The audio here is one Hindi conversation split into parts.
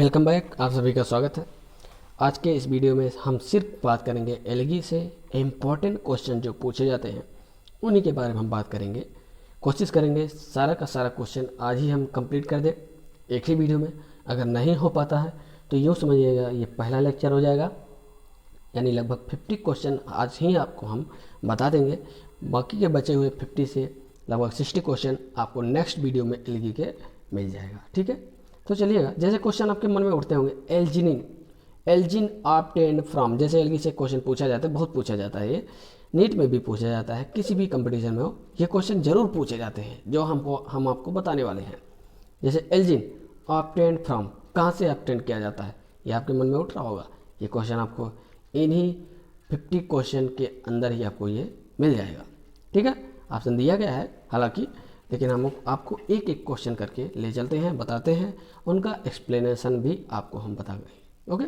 वेलकम बैक, आप सभी का स्वागत है। आज के इस वीडियो में हम सिर्फ बात करेंगे एलगी से इम्पॉर्टेंट क्वेश्चन जो पूछे जाते हैं उन्हीं के बारे में हम बात करेंगे। कोशिश करेंगे सारा का सारा क्वेश्चन आज ही हम कंप्लीट कर दें एक ही वीडियो में। अगर नहीं हो पाता है तो यूँ समझिएगा ये पहला लेक्चर हो जाएगा, यानी लगभग 50 क्वेश्चन आज ही आपको हम बता देंगे। बाकी के बचे हुए 50 से लगभग 60 क्वेश्चन आपको नेक्स्ट वीडियो में एलगी के मिल जाएगा। ठीक है, तो चलिएगा। जैसे क्वेश्चन आपके मन में उठते होंगे, एल्जिन ऑब्टेन्ड फ्रॉम, जैसे एलगी से क्वेश्चन पूछा जाता है, बहुत पूछा जाता है, ये नीट में भी पूछा जाता है, किसी भी कंपटीशन में हो ये क्वेश्चन जरूर पूछे जाते हैं जो हम आपको बताने वाले हैं। जैसे एल्जिन ऑब्टेन्ड फ्रॉम, कहाँ से ऑब्टेन्ड किया जाता है, ये आपके मन में उठ रहा होगा। ये क्वेश्चन आपको इन्हीं 50 क्वेश्चन के अंदर ही आपको ये मिल जाएगा। ठीक है, ऑप्शन दिया गया है हालांकि, लेकिन हम आपको एक एक क्वेश्चन करके ले चलते हैं, बताते हैं, उनका एक्सप्लेनेशन भी आपको हम बता गए। ओके,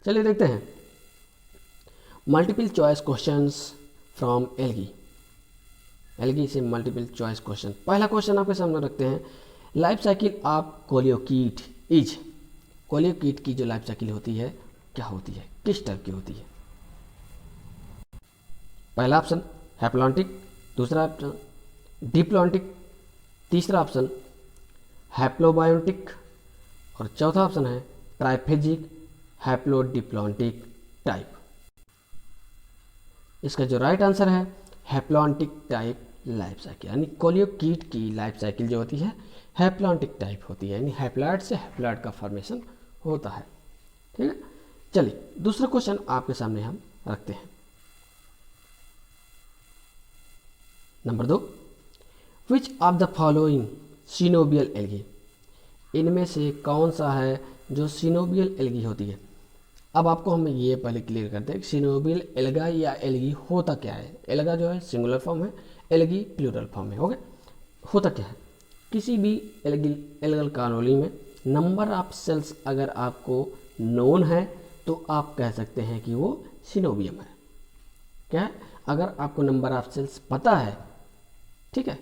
चलिए देखते हैं। Multiple choice questions from algae से मल्टीपल चॉइस क्वेश्चन। पहला क्वेश्चन आपके सामने रखते हैं, लाइफ साइकिल ऑफ कोलियोकीट इज। कोलियोकीट की जो लाइफ साइकिल होती है क्या होती है, किस टाइप की होती है? पहला ऑप्शन हैप्लॉन्टिक, दूसरा ऑप्शन डिप्लॉन्टिक, तीसरा ऑप्शन हैप्लोबायोटिक और चौथा ऑप्शन है ट्राइफेजिक हैप्लोडिप्लॉन्टिक टाइप। इसका जो राइट आंसर है हैप्लॉन्टिक टाइप लाइफ साइकिल, यानी कोलियोकीट की लाइफ साइकिल जो होती है हैप्लॉन्टिक टाइप होती है, यानी हैप्लॉइड से हैप्लॉइड का फॉर्मेशन होता है। ठीक है, चलिए दूसरा क्वेश्चन आपके सामने हम रखते हैं। Number 2, which of the following coenobial algae, इनमें से कौन सा है जो सिनोबियल एल्गी होती है? अब आपको हम ये पहले क्लियर करते हैं कि सिनोबियल एल्गा या एल्गी होता क्या है। एल्गा जो है सिंगुलर फॉर्म है, एल्गी प्लूरल फॉर्म है। ओके, होता क्या है, किसी भी एल्गल कॉलोनी में नंबर ऑफ सेल्स अगर आपको नोन है तो आप कह सकते हैं कि वो सिनोबियम है। क्या है, अगर आपको नंबर ऑफ सेल्स पता है, ठीक है,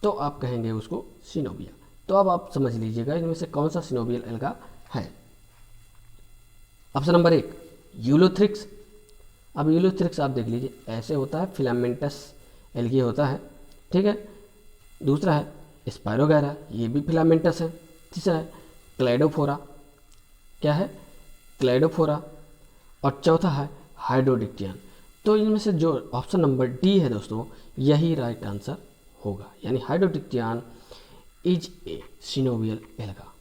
तो आप कहेंगे उसको सिनोबिया। तो अब आप समझ लीजिएगा इनमें से कौन सा सिनोबियल एल्गा है। Option number 1 Ulothrix. अब यूलोथ्रिक्स आप देख लीजिए, ऐसे होता है, फिलामेंटस एल्गी होता है। ठीक है, दूसरा है स्पायरोगैरा, ये भी फिलामेंटस है। तीसरा है क्लेडोफोरा, क्या है, क्लेडोफोरा, और चौथा है हाइड्रोडिक्टियन। तो इनमें से जो ऑप्शन नंबर डी है दोस्तों, यही राइट आंसर होगा, यानी हाइड्रोडिक्टियन इज ए सिनोबियल एल्गा।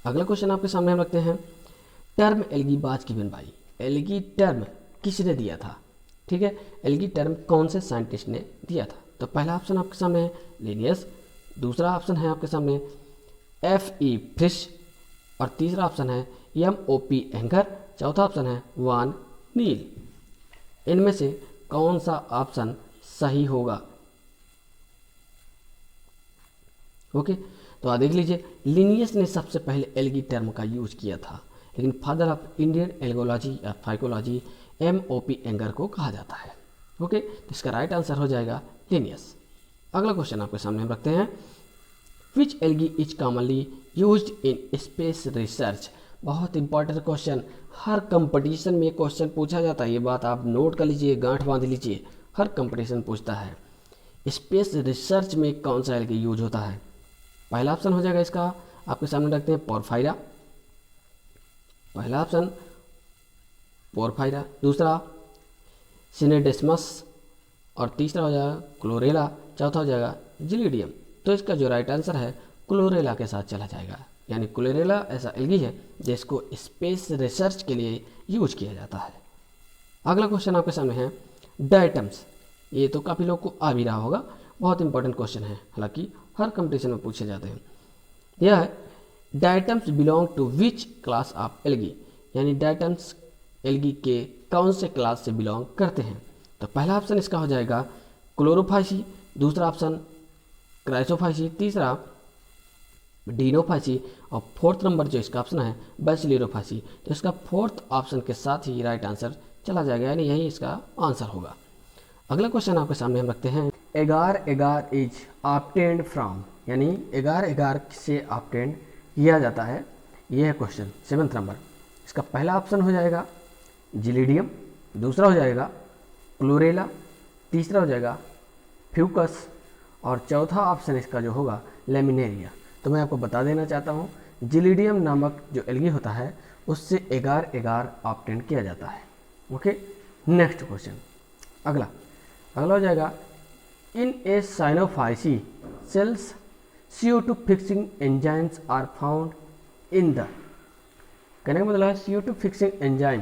अगला क्वेश्चन आपके सामने हम रखते हैं, टर्म एल्गी बाज गिवन बाई, एल्गी टर्म किसने दिया था? ठीक है, एल्गी टर्म कौन से साइंटिस्ट ने दिया था? तो पहला ऑप्शन आपके सामने है लिनियस, दूसरा ऑप्शन है आपके सामने F.E. फ्रिश, और तीसरा ऑप्शन है M.O.P. एंगर, चौथा ऑप्शन है वान नील। इनमें से कौन सा ऑप्शन सही होगा? ओके, तो आप देख लीजिए, लिनियस ने सबसे पहले एल्गी टर्म का यूज किया था, लेकिन फादर ऑफ इंडियन एल्गोलॉजी या फाइकोलॉजी M.O.P. एंगर को कहा जाता है। ओके, तो इसका राइट आंसर हो जाएगा लिनियस। अगला क्वेश्चन आपके सामने हम रखते हैं, which algae is commonly used in space research. बहुत इंपॉर्टेंट क्वेश्चन, हर कंपटीशन में क्वेश्चन पूछा जाता है, ये बात आप नोट कर लीजिए, गांठ बांध लीजिए, हर कंपटीशन पूछता है स्पेस रिसर्च में कौन सा एल्गी यूज होता है। पहला ऑप्शन हो जाएगा इसका, आपके सामने रखते हैं पोरफायरा, पहला ऑप्शन पोरफायरा, दूसरा सिनेडेस्मस, और तीसरा हो जाएगा क्लोरेला, चौथा हो जाएगा जिलिडियम। तो इसका जो राइट आंसर है क्लोरेला के साथ चला जाएगा, यानी क्लोरेला ऐसा एल्गी है जिसको स्पेस रिसर्च के लिए यूज किया जाता है। अगला क्वेश्चन आपके सामने है डायटम्स, ये तो काफ़ी लोग को आ भी रहा होगा, बहुत इंपॉर्टेंट क्वेश्चन है, हालांकि हर कंपटीशन में पूछे जाते हैं। यह है diatoms belong to which class of algae, यानी डायटम्स एल्गी के कौन से क्लास से बिलोंग करते हैं। तो पहला ऑप्शन इसका हो जाएगा क्लोरोफाइसी, दूसरा ऑप्शन क्राइसोफाइसी, तीसरा डीनोफाइसी, और फोर्थ नंबर जो इसका ऑप्शन है बैसिलिरोफाइसी। तो इसका फोर्थ ऑप्शन के साथ ही राइट आंसर चला जाएगा, यानी यही इसका आंसर होगा। अगला क्वेश्चन आपके सामने हम रखते हैं, एगार एगार इज ऑब्टेन्ड फ्रॉम, यानी एगार एगार से ऑब्टेन किया जाता है, ये है क्वेश्चन 7th नंबर। इसका पहला ऑप्शन हो जाएगा जिलिडियम, दूसरा हो जाएगा क्लोरेला, तीसरा हो जाएगा फ्यूकस और चौथा ऑप्शन इसका जो होगा लेमिनेरिया। तो मैं आपको बता देना चाहता हूँ जिलिडियम नामक जो एल्गी होता है उससे एगार एगार ऑब्टेन किया जाता है। ओके, नेक्स्ट क्वेश्चन अगला हो जाएगा in a cyanophyceae cells CO2 fixing enzymes are found in the, कहने का मतलब है CO2 fixing enzyme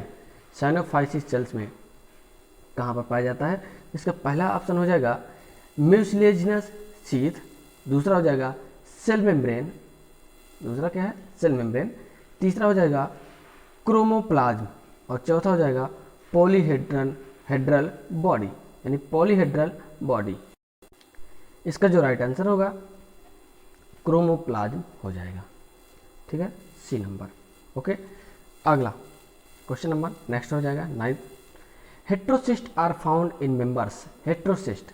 Cyanophyceae sales में कहाँ पर पाया जाता है। इसका पहला ऑप्शन हो जाएगा म्यूसिलेजिनस शीथ, दूसरा हो जाएगा सेल मेम्ब्रेन, दूसरा क्या है सेल मेम्ब्रेन, तीसरा हो जाएगा क्रोमोप्लाज्म और चौथा हो जाएगा पॉलीहेड्रल बॉडी, यानी पॉलीहेड्रल बॉडी। इसका जो राइट आंसर होगा क्रोमोप्लाज्म हो जाएगा। ठीक है, सी नंबर। ओके, अगला क्वेश्चन नंबर नेक्स्ट हो जाएगा 9th। Heterocyst are found in members, heterocyst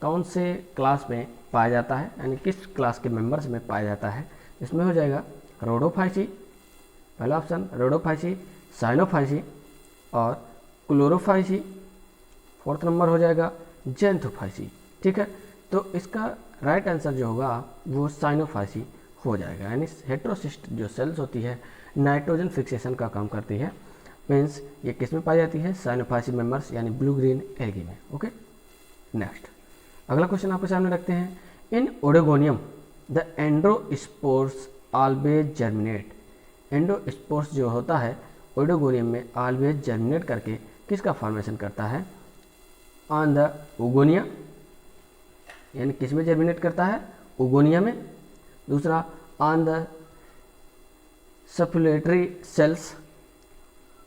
कौन से क्लास में पाया जाता है, यानी किस क्लास के मेंबर्स में पाया जाता है। इसमें हो जाएगा रोडोफाइसी, पहला ऑप्शन रोडोफाइसी, साइनोफाइसी और क्लोरोफाइसी, 4th नंबर हो जाएगा जेंथोफाइसी। ठीक है, तो इसका राइट आंसर जो होगा वो साइनोफाइसी हो जाएगा। यानी हेट्रोसिस्ट जो सेल्स होती है नाइट्रोजन फिक्सेशन का काम करती है, मीन्स ये किस में पाई जाती है साइनोफाइसी मेंबर्स यानी ब्लू ग्रीन एल्गी में। ओके, नेक्स्ट अगला क्वेश्चन आपके सामने रखते हैं in oedogonium the androspores always germinate, endospores जो होता है ओडोगोनियम में ऑलवेज जर्मिनेट करके किसका फॉर्मेशन करता है ऑन द ओगोनिया, यानी किस में जर्मिनेट करता है ओगोनिया में, दूसरा ऑन द सप्यूलेटरी सेल्स,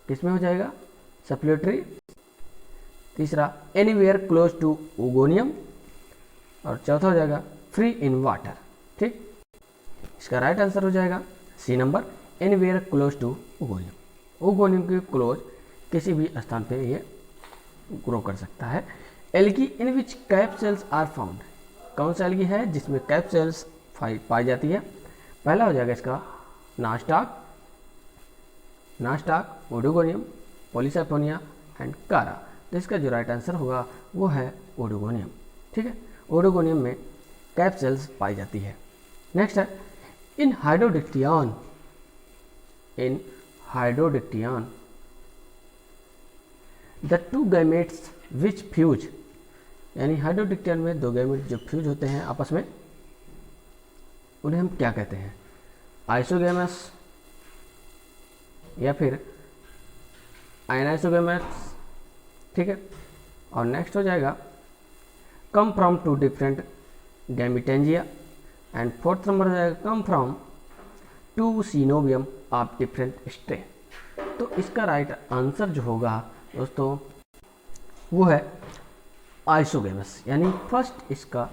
किस में हो जाएगा सप्यूलेटरी, तीसरा एनीवेयर क्लोज टू ओगोनियम और चौथा हो जाएगा फ्री इन वाटर। ठीक, इसका राइट आंसर हो जाएगा C number anywhere close to oogonium, oogonium के क्लोज किसी भी स्थान पे ये ग्रो कर सकता है। Algae in which cap cells are found, कौन सा एल्गी है जिसमें कैप सेल्स पाई जाती है। पहला हो जाएगा इसका नास्टाक, ओडोगोनियम, पॉलीसाइफोनिया एंड कारा। तो इसका जो राइट आंसर होगा वो है ओडोगोनियम। ठीक है, ओडोगोनियम में कैप सेल्स पाई जाती है। नेक्स्ट है in hydrodictyon, the two gametes which fuse, यानी हाइड्रोडिक्टियन में दो गैमेट जो फ्यूज होते हैं आपस में उन्हें हम क्या कहते हैं आइसोगैमस या फिर आयनाइसोगैमेट्स। ठीक है, और नेक्स्ट हो जाएगा come from two different gametangia and 4th number हो जाएगा come from two coenobium of different strain. तो इसका राइट आंसर जो होगा दोस्तों वो है आइसोगैमस, यानी फर्स्ट इसका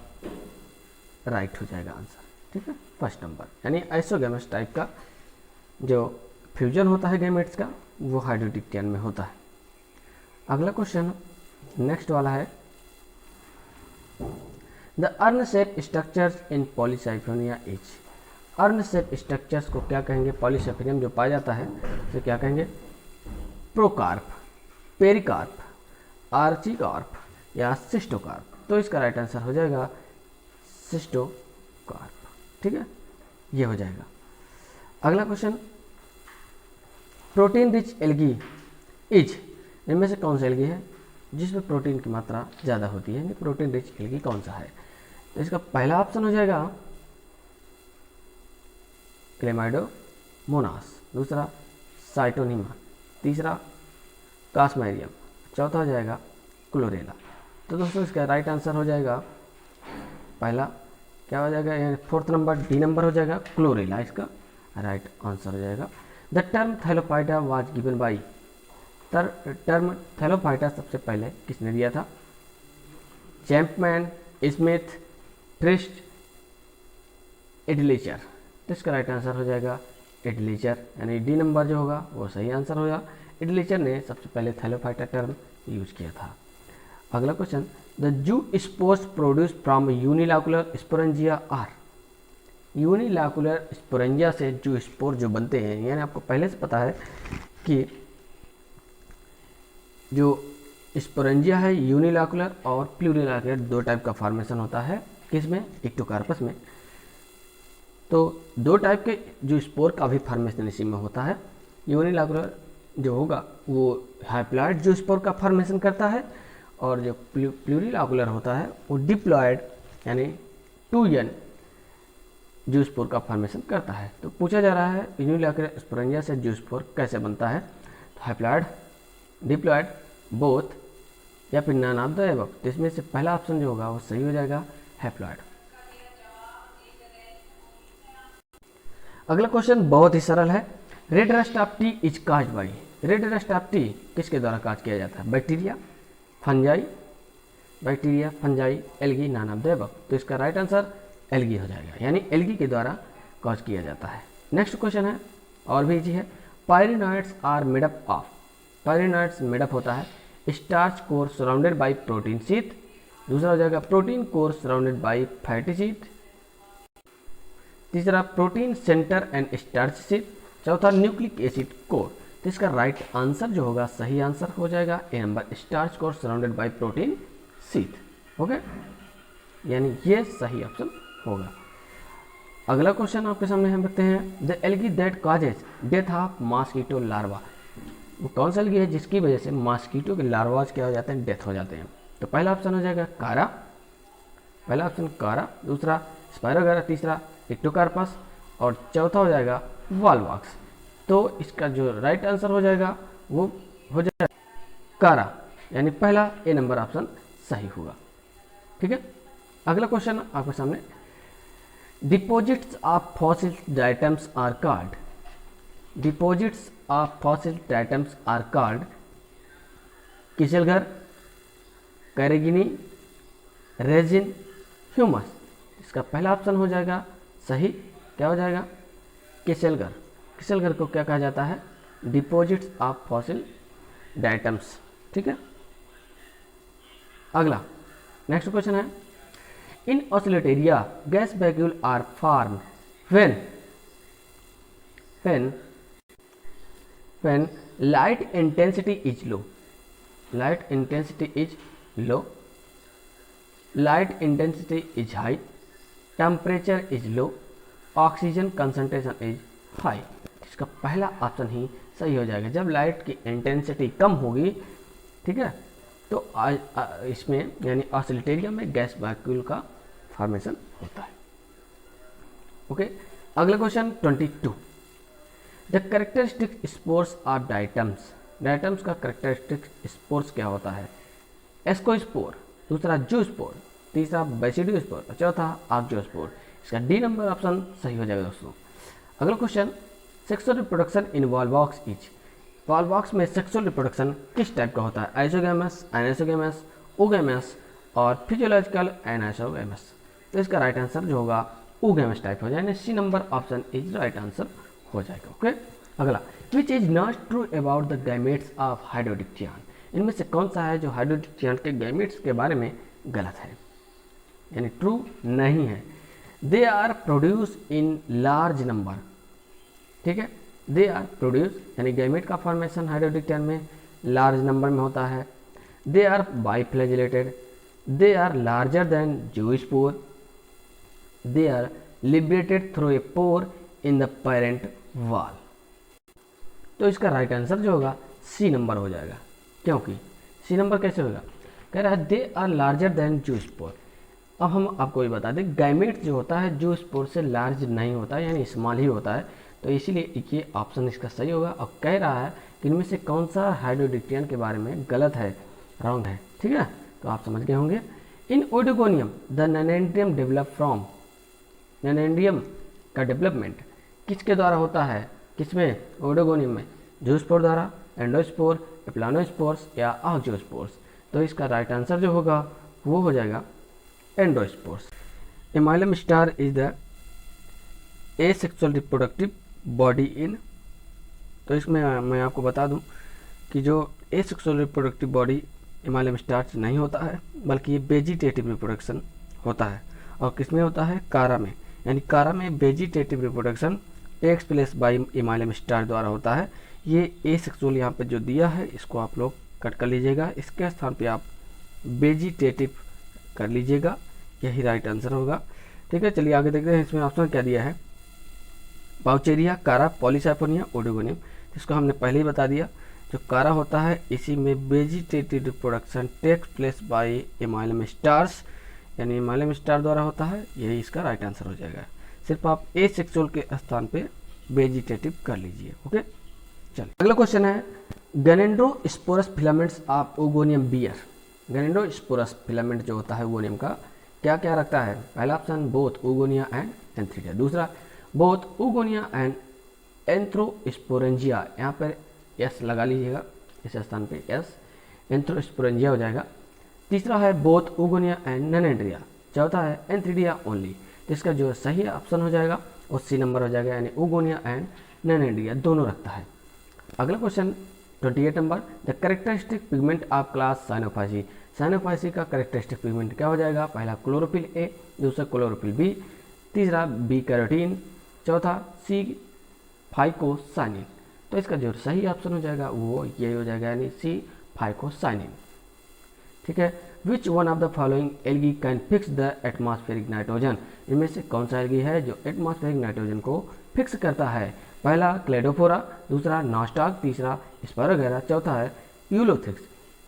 राइट हो जाएगा आंसर। ठीक है, 1st नंबर, यानी आइसोगैमस टाइप का जो फ्यूजन होता है गैमेट्स का वो हाइड्रोडिक्टियन में होता है। अगला क्वेश्चन नेक्स्ट वाला है the earn shape structures in Polysiphonia is, earn shape structures को क्या कहेंगे, पॉलीसाइफोनियम जो पाया जाता है उसे क्या कहेंगे प्रोकार्प, पेरिकार्प, आर्चिकार्प या सिस्टोकार्प। तो इसका राइट आंसर हो जाएगा सिस्टोकार्प। ठीक है, ये हो जाएगा। अगला question protein rich algae is, इनमें से कौन सा एल्गी है जिसमें प्रोटीन की मात्रा ज़्यादा होती है, प्रोटीन रिच एल्गी कौन सा है। तो इसका पहला ऑप्शन हो जाएगा क्लेमाइडोमोनास, दूसरा साइटोनिमा, तीसरा कास्मेरियम, चौथा हो जाएगा क्लोरेला। तो दोस्तों इसका राइट आंसर हो जाएगा पहला क्या हो जाएगा, यानी 4th नंबर डी नंबर हो जाएगा क्लोरेला, इसका राइट आंसर हो जाएगा। The term Thallophyta was given by, term Thallophyta सबसे पहले किसने दिया था, चैंपमैन, स्मिथ, फ्रिस्ट, एडलेचर। तो इसका राइट आंसर हो जाएगा एडलेचर, यानी डी नंबर जो होगा वो सही आंसर होगा। एडलेचर ने सबसे पहले थैलोफाइटा टर्म यूज किया था। अगला question the zoospores produce from unilocular sporangia are, unilocular sporangia से जो स्पोर जो बनते हैं, यानी आपको पहले से पता है कि जो स्पोरेंजिया है यूनिलैकुलर और प्लूरिलैकुलर दो टाइप का फॉर्मेशन होता है, किसमें, इक्टोकार्पस में। तो दो टाइप के जो स्पोर का भी फॉर्मेशन इसी में होता है। यूनिलैकुलर जो होगा वो हैप्लॉइड जो स्पोर का फॉर्मेशन करता है, और जो प्लूरिलैकुलर होता है वो डिप्लॉयड यानी 2n जो स्पोर का फॉर्मेशन करता है। तो पूछा जा रहा है यूनिलैकुलर स्पोरेंजिया से जो स्पोर कैसे बनता है, तो हैप्लॉइड, डिप्लॉयड, बोथ, या फिर नन ऑफ द एबव। तो इसमें से पहला ऑप्शन जो होगा वो सही हो जाएगा, हैप्लॉइड। अगला क्वेश्चन बहुत ही सरल है। Red rust of tea is caused by, red rust of tea किसके द्वारा काज किया जाता है, bacteria, fungi, bacteria, fungi, algae, none of the above. तो इसका राइट आंसर एल्गी हो जाएगा, यानी एल्गी के द्वारा कॉज किया जाता है। नेक्स्ट क्वेश्चन है और भी इजी है। Pyrenoids are made up of, pyrenoids made up होता है starch core surrounded by protein sheath, दूसरा हो जाएगा protein core surrounded by fatty sheath, तीसरा protein centre and starch sheath, चौथा न्यूक्लिक एसिड कोर। तो इसका राइट आंसर जो होगा, सही आंसर हो जाएगा A number, starch core surrounded by protein sheath. Okay, यानी ये सही ऑप्शन होगा। अगला क्वेश्चन आपके सामने हम रखते हैं, the algae that causes death of mosquito larva, वो कौन सा एल्गी है जिसकी वजह से मॉस्किटो के लार्वाज क्या हो जाते हैं, डेथ हो जाते हैं। तो पहला ऑप्शन हो जाएगा कारा, पहला ऑप्शन कारा, दूसरा स्पायरोगारा, तीसरा इक्टोकार्पस, और चौथा हो जाएगा वॉलवॉक्स। तो इसका जो राइट आंसर हो जाएगा वो हो जाएगा कारा, यानी पहला ए नंबर ऑप्शन सही होगा। ठीक है, अगला क्वेश्चन आपके सामने, deposits of fossil diatoms are called, deposits of fossil diatoms are called kieselguhr, carrageenan, resin, humus. इसका पहला ऑप्शन हो जाएगा सही, क्या हो जाएगा, किचलघर। किचलघर को क्या कहा जाता है, डिपॉजिट्स ऑफ फॉसिल डाइटम्स। ठीक है, अगला नेक्स्ट क्वेश्चन है, in oscillatoria gas vacuole are form when light intensity is low, light intensity is low, light intensity is high, temperature is low, oxygen concentration is high। इसका पहला ऑप्शन ही सही हो जाएगा, जब लाइट की इंटेंसिटी कम होगी, ठीक है, तो इसमें यानी ऑसिलेटेरियम में गैस वैक्यूल का फॉर्मेशन होता है। ओके, अगला question 22, the characteristic spores of diatoms, diatoms का करेक्टरिस्टिक स्पोर्स क्या होता है, एस्कोस्पोर, दूसरा जूस्पोर, तीसरा बेसिडियोस्पोर, और चौथा आक्जियोस्पोर। इसका डी नंबर ऑप्शन सही हो जाएगा दोस्तों। अगला question, sexual reproduction in Volvox is, Volvox में सेक्सुअल रिप्रोडक्शन किस टाइप का होता है, आइसोगैमस, एनाइसोगैमस, ओगैमस और फिजियोलॉजिकल एनाइसोगैमस। तो इसका राइट आंसर जो होगा ओगैमस टाइप हो जाएगा, C number option is right answer हो जाएगा। ओके, अगला, which is not true about the gametes of hydrodictyon, इनमें से कौन सा है जो हाइड्रोडिप्टियन के गैमेट्स के बारे में गलत है, यानी ट्रू नहीं है। They are produce in large number, ठीक है, दे आर प्रोड्यूस यानी गैमेट का फॉर्मेशन हाइड्रोडिप्टियन में लार्ज नंबर में होता है। They are biflagellated, they are larger than zoospore, they are liberated through a pore in the parent wall. तो इसका राइट आंसर जो होगा सी नंबर हो जाएगा, क्योंकि सी नंबर कैसे होगा, कह रहा है they are larger than zoospore. अब हम आपको ये बता दें, गैमेट जो होता है जूस्पोर से लार्ज नहीं होता है, यानी स्मॉल ही होता है, तो इसीलिए ये ऑप्शन इसका सही होगा। अब कह रहा है कि इनमें से कौन सा हाइड्रोडिप्टियन के बारे में गलत है, रॉन्ग है, ठीक है, तो आप समझ गए होंगे। इन ओडिगोनियम द नैनेंड्रियम डेवलप फ्रॉम, नैनेंड्रियम का डेवलपमेंट किसके द्वारा होता है, किसमें, ओडिगोनियम में, जूस्पोर द्वारा, एंडोस्पोर, प्लानोस्पोर्स या आक्जियोस्पोर्स। तो इसका राइट आंसर जो होगा वो हो जाएगा endospores. Amylum star is the asexual reproductive body in, तो इसमें मैं आपको बता दूं कि जो asexual reproductive body amylum starch नहीं होता है, बल्कि ये वेजिटेटिव रिप्रोडक्शन होता है। और किसमें होता है, कारा में, यानी कारा में vegetative reproduction takes place by amylum star द्वारा होता है। ये एसेक्सुअल यहाँ पे जो दिया है इसको आप लोग कट कर लीजिएगा, इसके स्थान पे आप वेजिटेटिव कर लीजिएगा, यही राइट आंसर होगा। ठीक है, चलिए आगे देखते हैं इसमें ऑप्शन क्या दिया है। बाउचेरिया, कारा, पॉलीसाइफोनिया, ओडोगोनियम। इसको हमने पहले ही बता दिया, जो कारा होता है इसी में vegetative reproduction takes place by amylum stars, यानी इमाइलम स्टार द्वारा होता है, यही इसका राइट आंसर हो जाएगा। सिर्फ आप एसेक्सुअल के स्थान पे वेजिटेटिव कर लीजिए। ओके, चलिए अगला क्वेश्चन है gynandrosporous filaments of oogonium bear. Gynandrosporous filament जो होता है ओगोनियम का क्या क्या रखता है। पहला option both oogonia and antheridia, दूसरा बोथ ओगोनिया एंड एंथ्रोस्पोरेंजिया, यहाँ पर एस लगा लीजिएगा, इस स्थान पे एस, एंथ्रोस्पोरेंजिया हो जाएगा। तीसरा है बोथ ओगोनिया एंड नैनेंड्रिया, चौथा है एंथ्रीडिया ओनली। तो इसका जो सही ऑप्शन हो जाएगा वो सी नंबर हो जाएगा, यानी ओगोनिया एंड नैनेंड्रिया दोनों रखता है। अगला question 28 number, the characteristic pigment of class Cyanophyceae. Cyanophyceae का कैरेक्टरिस्टिक पिगमेंट क्या हो जाएगा। पहला क्लोरोफिल ए, दूसरा क्लोरोफिल बी, तीसरा बी कैरोटीन, चौथा सी फाइकोसाइनिन। तो इसका जो सही ऑप्शन हो जाएगा वो ये हो जाएगा, यानी सी फाइकोसाइनिन। ठीक है, which one of the following algae can fix the atmospheric nitrogen. इनमें से कौन सा एल्गी है जो एटमॉस्फेरिक नाइट्रोजन को फिक्स करता है। पहला क्लेडोफोरा, दूसरा नॉस्टाक, तीसरा स्पायरोगैरा, चौथा है यूलोथ्रिक्स।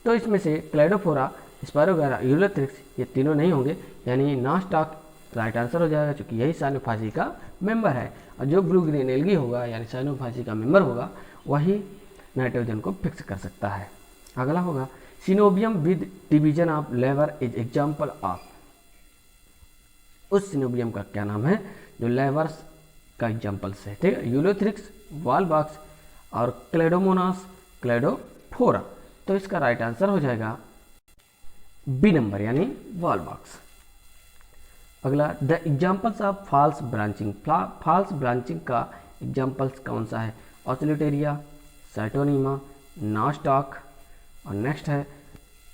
तो इसमें से क्लेडोफोरा, स्पायरोगैरा, यूलोथ्रिक्स ये तीनों नहीं होंगे, यानी नॉस्टाक राइट आंसर हो जाएगा, क्योंकि यही साइनोफाइसी का मेंबर है। और जो ब्लू ग्रीन एल्गी होगा यानी साइनोफाइसी का मेंबर होगा वही नाइट्रोजन को फिक्स कर सकता है। अगला होगा सिनोबियम विद डिवीजन ऑफ लेवर इज एग्जाम्पल ऑफ। उस सिनोबियम का क्या नाम है जो लेवर्स का एग्जाम्पल्स है। ठीक है, यूलोथ्रिक्स, वॉलबॉक्स और क्लेडोमोनास, क्लेडोफोरा। तो इसका राइट आंसर हो जाएगा बी नंबर, यानी वॉलबॉक्स। अगला the examples of false branching. False branching का एग्जाम्पल्स कौन सा है। ऑस्ट्रेलोटेरिया, साइटोनीमा, नॉस्टाक और नेक्स्ट है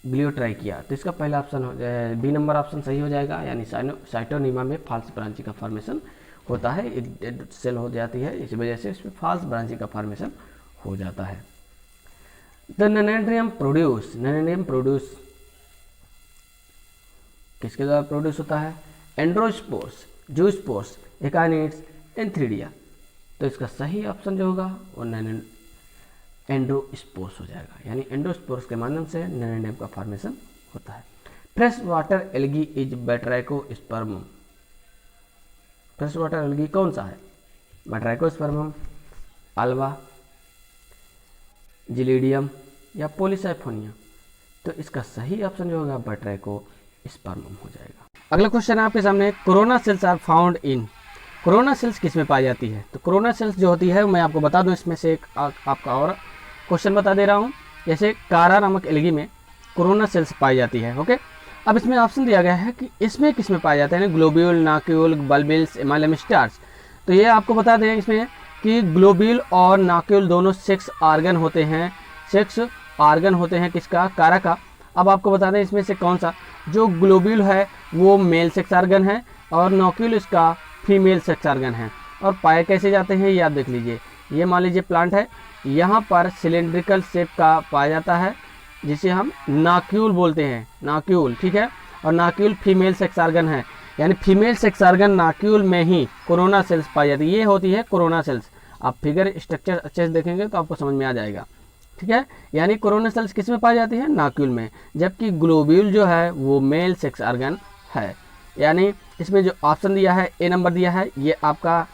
ग्लियोट्राइकिया। तो इसका पहला ऑप्शन बी नंबर ऑप्शन सही हो जाएगा, यानी साइटोनीमा में फॉल्स ब्रांचिंग का फॉर्मेशन होता है, एक सेल हो जाती है, इस वजह से इसमें फॉल्स ब्रांचिंग का फॉर्मेशन हो जाता है। The nannandrium produce. Nannandrium produce किसके द्वारा प्रोड्यूस होता है। Androspores, zoospores, akinetes, antheridia. तो इसका सही ऑप्शन जो होगा वो एंड्रोस्पोर्स हो जाएगा, यानी एंड्रोस्पोर्स के माध्यम से नैनेंड्रियम का फॉर्मेशन होता है। Fresh water algae is batrachospermum. Fresh water algae कौन सा है। बैट्राइकोस्पर्मम, अल्वा, जिलीडियम या पॉलीसाइफोनिया। तो इसका सही ऑप्शन जो होगा बैट्राइकोस्पर्मम हो जाएगा। अगला क्वेश्चन है आपके सामने, corona cells are found in. Corona cells किस में पाई जाती है। तो कोरोना सेल्स जो होती है मैं आपको बता दूं, इसमें से एक आपका और क्वेश्चन बता दे रहा हूं। जैसे कारा नामक एल्गी में कोरोना सेल्स पाई जाती है। ओके, अब इसमें ऑप्शन दिया गया है कि इसमें किस में पाया जाता है, ग्लोब्यूल, नाक्यूल, बल्बिल्स, इमाइलम स्टार्स। तो ये आपको बता दें इसमें कि ग्लोब्यूल और नाक्यूल दोनों सेक्स ऑर्गन होते हैं, सेक्स ऑर्गन होते हैं किसका, कारा का। अब आपको बता दें इसमें से कौन सा, जो ग्लोब्यूल है वो मेल सेक्स ऑर्गन है और नाक्यूल इसका फीमेल सेक्स ऑर्गन है। और पाए कैसे जाते हैं ये आप देख लीजिए। ये मान लीजिए प्लांट है, यहाँ पर सिलेंड्रिकल शेप का पाया जाता है जिसे हम नाक्यूल बोलते हैं, नाक्यूल। ठीक है, और नाक्यूल फीमेल सेक्स ऑर्गन है, यानी फीमेल सेक्स ऑर्गन नाक्यूल में ही कोरोना सेल्स पाई जाती है। ये होती है कोरोना सेल्स। आप फिगर स्ट्रक्चर अच्छे से देखेंगे तो आपको समझ में आ जाएगा। ठीक है, यानी कोरोना सेल्स किस में पाई जाती है, नाक्यूल में, जबकि ग्लोब्यूल जो है वो मेल सेक्स ऑर्गन है। यानी इसमें जो ऑप्शन दिया है ए नंबर दिया है, ये आपका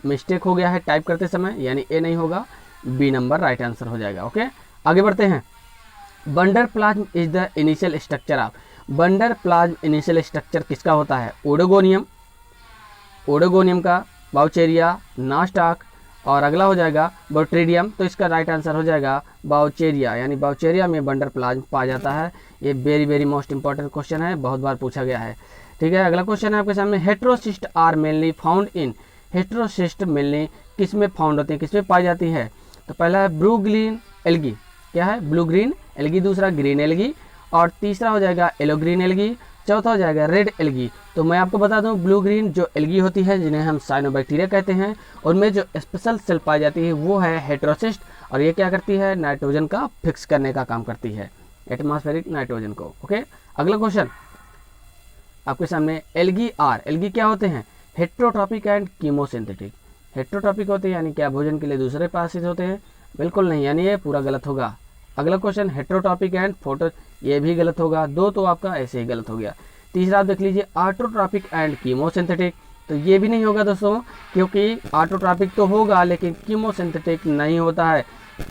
मिस्टेक हो गया है टाइप करते समय, यानी ए नहीं होगा, बी नंबर राइट आंसर हो जाएगा। ओके, आगे बढ़ते हैं। Bunder plasm is the initial structure of. Bunder plasm initial structure किसका होता है, ओडोगोनियम, ओडोगोनियम का, बाउचेरिया, नास्टाक और अगला हो जाएगा बोट्रीडियम। तो इसका राइट आंसर हो जाएगा बाउचेरिया, यानी बाउचेरिया में बंडर प्लाज्म पाया जाता है। ये वेरी मोस्ट इंपॉर्टेंट क्वेश्चन है, बहुत बार पूछा गया है। ठीक है, अगला क्वेश्चन है आपके सामने, heterocyst are mainly found in. Heterocyst mainly किस में फाउंड होती है, किस में पाई जाती है। तो पहला है ब्लू ग्रीन एल्गी, क्या है, ब्लू ग्रीन एल्गी, दूसरा ग्रीन एल्गी और तीसरा हो जाएगा येलो ग्रीन एल्गी चौथा हो जाएगा रेड एल्गी। तो मैं आपको बता दूं ब्लू ग्रीन जो एल्गी होती है जिन्हें हम साइनोबैक्टीरिया कहते हैं, उनमें जो स्पेशल सेल पाई जाती है वो है हेटेरोसिस्ट, और ये क्या करती है, नाइट्रोजन का फिक्स करने का काम करती है, एटमॉस्फेरिक नाइट्रोजन को। ओके, अगला क्वेश्चन आपके सामने एल्गी आर। एल्गी क्या होते हैं, हेट्रोट्रॉपिक एंड कीमोसिंथेटिक। हेट्रोट्रॉपिक होते हैं यानी क्या भोजन के लिए दूसरे पासित होते हैं, बिल्कुल नहीं, यानी ये पूरा गलत होगा। अगला क्वेश्चन हेट्रोट्रॉपिक एंड फोटो, ये भी गलत होगा, दो तो आपका ऐसे ही गलत हो गया। तीसरा आप देख लीजिए ऑटोट्रॉपिक एंड कीमोसिंथेटिक, तो ये भी नहीं होगा दोस्तों, क्योंकि ऑटोट्रॉपिक तो होगा लेकिन कीमोसिंथेटिक नहीं होता है,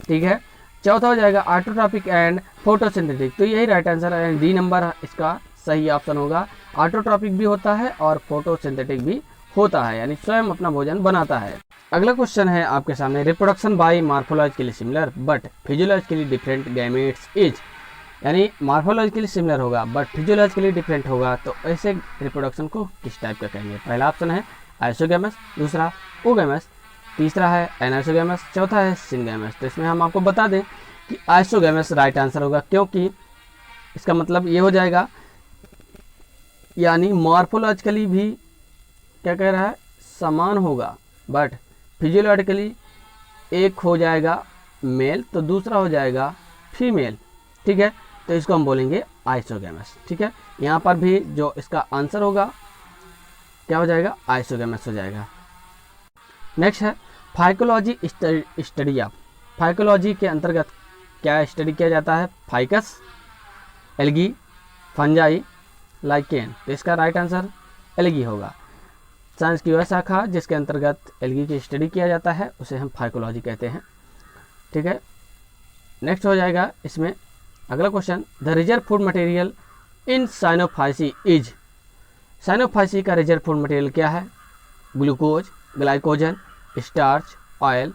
ठीक है। चौथा हो जाएगा ऑटोट्रॉपिक एंड फोटोसिंथेटिक, तो यही राइट आंसर है, डी नंबर इसका सही ऑप्शन होगा। ऑटोट्रॉपिक भी होता है और फोटोसिंथेटिक भी होता है, यानी स्वयं अपना भोजन बनाता है। अगला क्वेश्चन है आपके सामने reproduction by morphologically similar but physiologically different gametes is, यानी मॉर्फोलॉजिकली सिमिलर होगा बट फिजियोलॉजिकली डिफरेंट होगा, तो ऐसे रिप्रोडक्शन को किस टाइप का कहेंगे। पहला ऑप्शन है आइसोगैमस, दूसरा ओगैमस, तीसरा है एनाइसोगैमस, चौथा है सिनगैमस। तो इसमें हम आपको बता दें कि आइसोगैमस राइट आंसर होगा, क्योंकि इसका मतलब ये हो जाएगा, यानी मॉर्फोलॉजिकली भी क्या कह रहा है, समान होगा, बट फिजियोलॉजिकली एक हो जाएगा मेल तो दूसरा हो जाएगा फीमेल, ठीक है। तो इसको हम बोलेंगे आइसोगैमस, ठीक है। यहाँ पर भी जो इसका आंसर होगा क्या हो जाएगा, आइसोगैमस हो जाएगा। नेक्स्ट है फाइकोलॉजी स्टडी ऑफ। फाइकोलॉजी के अंतर्गत क्या स्टडी किया जाता है, फाइकस, एल्गी, फंजाई, लाइकेन। तो इसका राइट आंसर एल्गी होगा। साइंस की वह शाखा जिसके अंतर्गत एल्गी की स्टडी किया जाता है उसे हम फाइकोलॉजी कहते हैं, ठीक है। नेक्स्ट हो जाएगा इसमें अगला question, the reserve food material in Cyanophyceae is. Cyanophyceae का रिजर्व फूड मटेरियल क्या है, ग्लूकोज, ग्लाइकोजन, स्टार्च, ऑयल,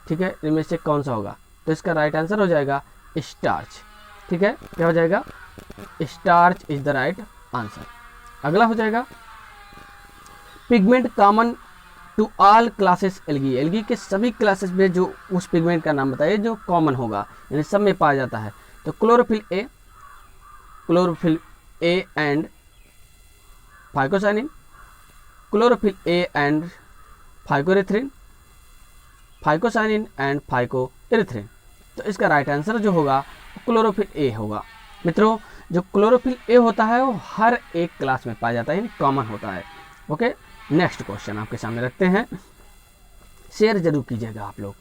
ठीक है। इनमें से कौन सा होगा, तो इसका राइट आंसर हो जाएगा स्टार्च, ठीक है। क्या हो जाएगा, starch is the right answer. अगला हो जाएगा pigment common to all classes algae. Algae के सभी क्लासेस में जो उस पिगमेंट का नाम बताइए जो कॉमन होगा, यानी सब में पाया जाता है। तो chlorophyll A and phycocyanin, chlorophyll A and phycoerythrin, phycocyanin and phycoerythrin. तो इसका राइट आंसर जो होगा क्लोरोफिल ए होगा। मित्रों, जो क्लोरोफिल ए होता है वो हर एक क्लास में पाया जाता है, यानी कॉमन होता है। ओके, नेक्स्ट क्वेश्चन आपके सामने रखते हैं। शेयर जरूर कीजिएगा आप लोग,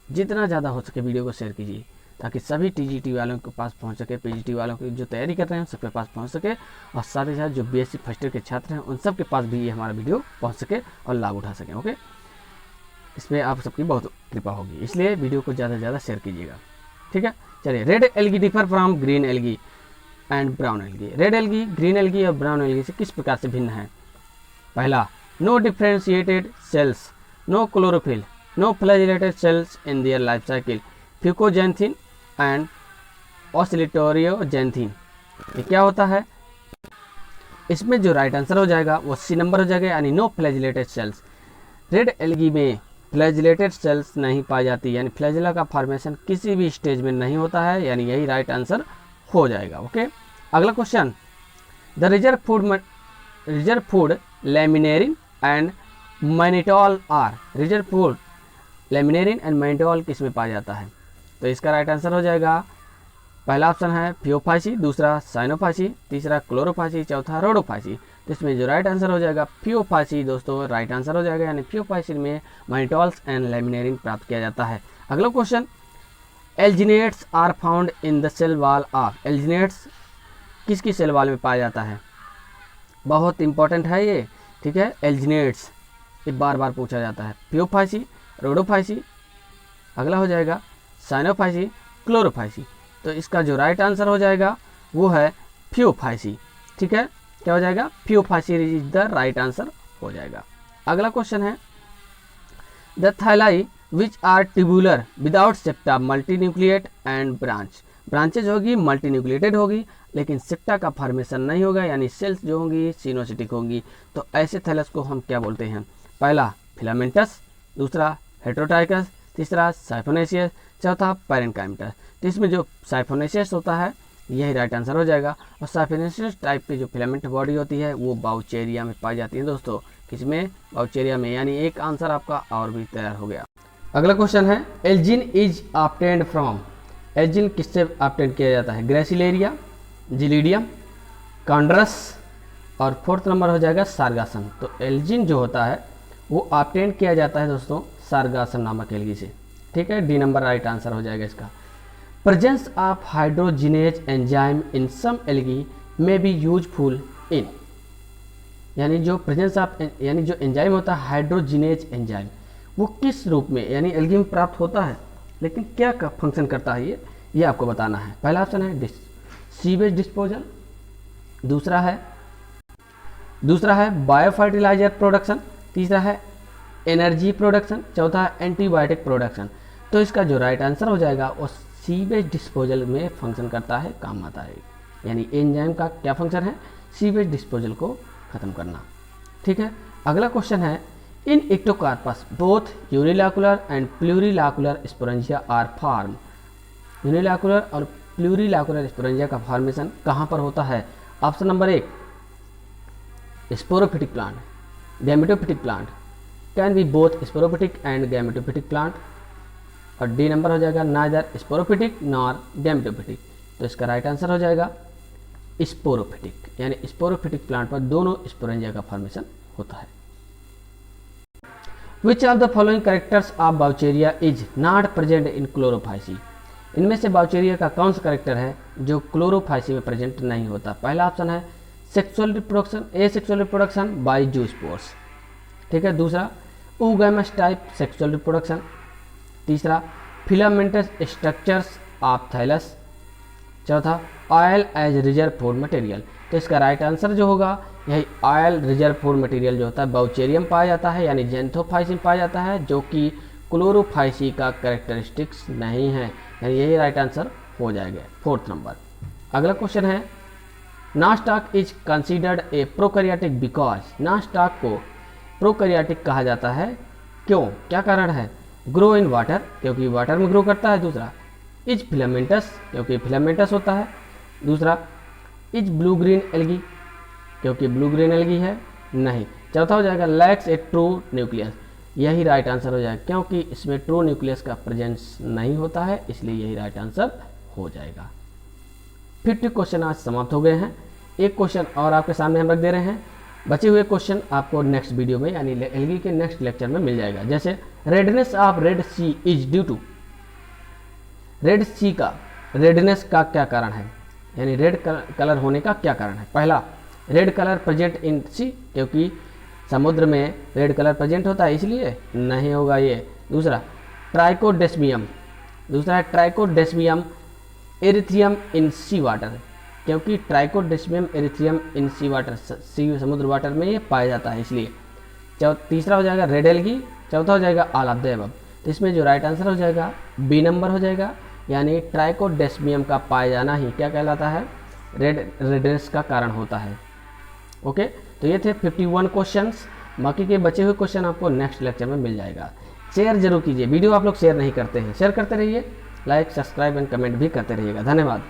जितना ज़्यादा हो सके वीडियो को शेयर कीजिए ताकि सभी टीजीटी वालों के पास पहुंच सके, पीजीटी वालों की जो तैयारी कर रहे हैं सबके पास पहुंच सके, और साथ ही साथ जो बीएससी फर्स्ट ईयर के छात्र हैं उन सब के पास भी ये हमारा वीडियो पहुंच सके और लाभ उठा सकें। ओके, इसमें आप सबकी बहुत कृपा होगी, इसलिए वीडियो को ज़्यादा से ज़्यादा शेयर कीजिएगा, ठीक है। चलिए, red algae differ from green algae and brown algae. Red algae green algae और ब्राउन एल्गी से किस प्रकार से भिन्न है। पहला, no differentiated cells, no chlorophyll, no flagellated cells in their life cycle, fucoxanthin and oscillatorioxanthin. ये क्या होता है, इसमें जो राइट आंसर हो जाएगा वो सी नंबर हो जाएगा, यानी no flagellated cells. Red algae में फ्लैजिलेटेड सेल्स नहीं पाई जाती, यानी फ्लैजिला का फॉर्मेशन किसी भी स्टेज में नहीं होता है, यानी यही राइट आंसर हो जाएगा। ओके, अगला question, the reserve food laminarin and mannitol are. Reserve food laminarin and mannitol किस में पाया जाता है, तो इसका राइट आंसर हो जाएगा, पहला ऑप्शन है फियोफाइसी, दूसरा साइनोफाइसी, तीसरा क्लोरोफाइसी, चौथा रोडोफाइसी। तो इसमें जो राइट आंसर हो जाएगा फियोफाइसी दोस्तों राइट आंसर हो जाएगा, यानी फियोफाइसी में मैनिटोल्स एंड लैमिनेरिन प्राप्त किया जाता है। अगला question, alginates are found in the cell wall of. Alginates किसकी सेल वॉल में पाया जाता है, बहुत इंपॉर्टेंट है ये, ठीक है। एल्जिनेट्स ये बार बार पूछा जाता है, फियोफाइसी, रोडोफाइसी, अगला हो जाएगा साइनोफाइसी, क्लोरोफाइसी। तो इसका जो राइट आंसर हो जाएगा वो है फियोफाइसी, ठीक है। क्या हो जाएगा, phaeophyceae is the right answer हो जाएगा। अगला क्वेश्चन है, the thalli which are tubular without septa, multinucleate and branch. Branches होगी मल्टीन्यूक्लिएटेड होगी लेकिन सेप्टा का फॉर्मेशन नहीं होगा, यानी सेल्स जो होंगी सिनोसिटिक होंगी। तो ऐसे थैलस को हम क्या बोलते हैं, पहला फिलामेंटस, दूसरा हेटेरोटाइकस, तीसरा साइफोनेसियस, चौथा पैरेन्काइमटस। तो इसमें जो साइफोनेसियस होता है यही राइट आंसर हो जाएगा। और साइफिनेसियस टाइप की जो फिलामेंट बॉडी होती है वो बाउचेरिया में पाई जाती है दोस्तों। किसमें? बाउचेरिया में। यानी एक आंसर आपका और भी तैयार हो गया। अगला क्वेश्चन है Elgin is obtained from. Elgin किससे ऑब्टेन किया जाता है? ग्रेसिलेरिया, जिलीडियम, कॉन्ड्रस और फोर्थ नंबर हो जाएगा सारगासन। तो एल्जिन जो होता है वो ऑब्टेन किया जाता है दोस्तों सारगासन नामक एल्गी से। ठीक है, डी नंबर राइट आंसर हो जाएगा इसका। Presence of hydrogenase enzyme in some algae में बी यूजफुल इन। यानी जो प्रेजेंस ऑफ यानी जो एंजाइम होता है हाइड्रोजिनेज एंजाइम, वो किस रूप में यानी एल्गी में प्राप्त होता है, लेकिन क्या फंक्शन करता है ये आपको बताना है। पहला ऑप्शन है सीवेज डिस्पोजल, दूसरा है बायो फर्टिलाइजर प्रोडक्शन, तीसरा है एनर्जी प्रोडक्शन, चौथा है एंटीबायोटिक प्रोडक्शन। तो इसका जो राइट आंसर हो जाएगा वो सीवेज डिस्पोजल में फंक्शन करता है, काम आता है। यानी एंजाइम का क्या फंक्शन है? सीवेज डिस्पोजल को खत्म करना। ठीक है, अगला क्वेश्चन है in ectocarpus both unilocular and plurilocular sporangia are formed. Unilocular और प्लूरिलैकुलर स्पोरेंजिया का फॉर्मेशन कहाँ पर होता है? Option number 1 sporophytic plant, gametophytic plant, can be both sporophytic and gametophytic plant. और डी नंबर हो जाएगा नाइदर स्पोरोफिटिक नॉर गैमेटोफिटिक। तो इसका राइट आंसर हो जाएगा स्पोरोफिटिक, यानी स्पोरोफिटिक प्लांट पर दोनों स्पोरेंजिया का फॉर्मेशन होता है। Which of the following characters of vaucheria is not present in chlorophyceae. इनमें से बाउचेरिया का कौन सा कैरेक्टर है जो क्लोरोफाइसी में प्रेजेंट नहीं होता? पहला ऑप्शन है sexual reproduction, asexual reproduction by zoospores. ठीक है, दूसरा oogamous टाइप सेक्सुअल रिप्रोडक्शन, तीसरा फिलामेंटस स्ट्रक्चर्स ऑफ थाइलस, चौथा oil as reserve food material. तो इसका राइट आंसर जो होगा यही ऑयल रिजर्व फूड मटेरियल जो होता है बाउचेरियम पाया जाता है, यानी जेंथोफाइसी में पाया जाता है, जो कि क्लोरोफाइसी का कैरेक्टरिस्टिक्स नहीं है। यानी यही राइट आंसर हो जाएगा, फोर्थ नंबर। अगला क्वेश्चन है nostoc is considered A prokaryotic because. Nostoc को प्रोकैरियोटिक कहा जाता है, क्यों, क्या कारण है? ग्रो इन वाटर, क्योंकि वाटर में ग्रो करता है, दूसरा इज फिलामेंटस, क्योंकि फिलामेंटस होता है, दूसरा इज ब्लू ग्रीन एल्गी, क्योंकि ब्लू ग्रीन एल्गी है, नहीं, चौथा हो जाएगा लैक्स ए ट्रू न्यूक्लियस। यही राइट आंसर हो जाएगा, क्योंकि इसमें ट्रू न्यूक्लियस का प्रेजेंस नहीं होता है, इसलिए यही राइट आंसर हो जाएगा। 50 क्वेश्चन आज समाप्त हो गए हैं। एक क्वेश्चन और आपके सामने हम रख दे रहे हैं, बचे हुए क्वेश्चन आपको नेक्स्ट वीडियो में यानी एल्गी के नेक्स्ट लेक्चर में मिल जाएगा। जैसे redness of red sea is due to. Red sea का रेडनेस का क्या कारण है, यानी रेड कलर होने का क्या कारण है? पहला रेड कलर प्रेजेंट इन सी, क्योंकि समुद्र में रेड कलर प्रेजेंट होता है इसलिए नहीं होगा ये। दूसरा ट्राइकोडेस्मियम, दूसरा है ट्राइकोडेस्मियम एरिथ्रियम इन सी वाटर, क्योंकि ट्राइकोडेस्मियम एरिथ्रियम इन सी वाटर, सी समुद्र वाटर में ये पाया जाता है इसलिए। तीसरा हो जाएगा रेड एल्गी, चौथा हो जाएगा ऑल ऑफ द अबव। तो इसमें जो राइट आंसर हो जाएगा बी नंबर हो जाएगा, यानी ट्राइकोडेस्मियम का पाया जाना ही क्या कहलाता है? रेडनेस का कारण होता है। ओके, तो ये थे 51 क्वेश्चंस। बाकी के बचे हुए क्वेश्चन आपको नेक्स्ट लेक्चर में मिल जाएगा। शेयर जरूर कीजिए, वीडियो आप लोग शेयर नहीं करते हैं, शेयर करते रहिए, लाइक सब्सक्राइब एंड कमेंट भी करते रहिएगा। धन्यवाद।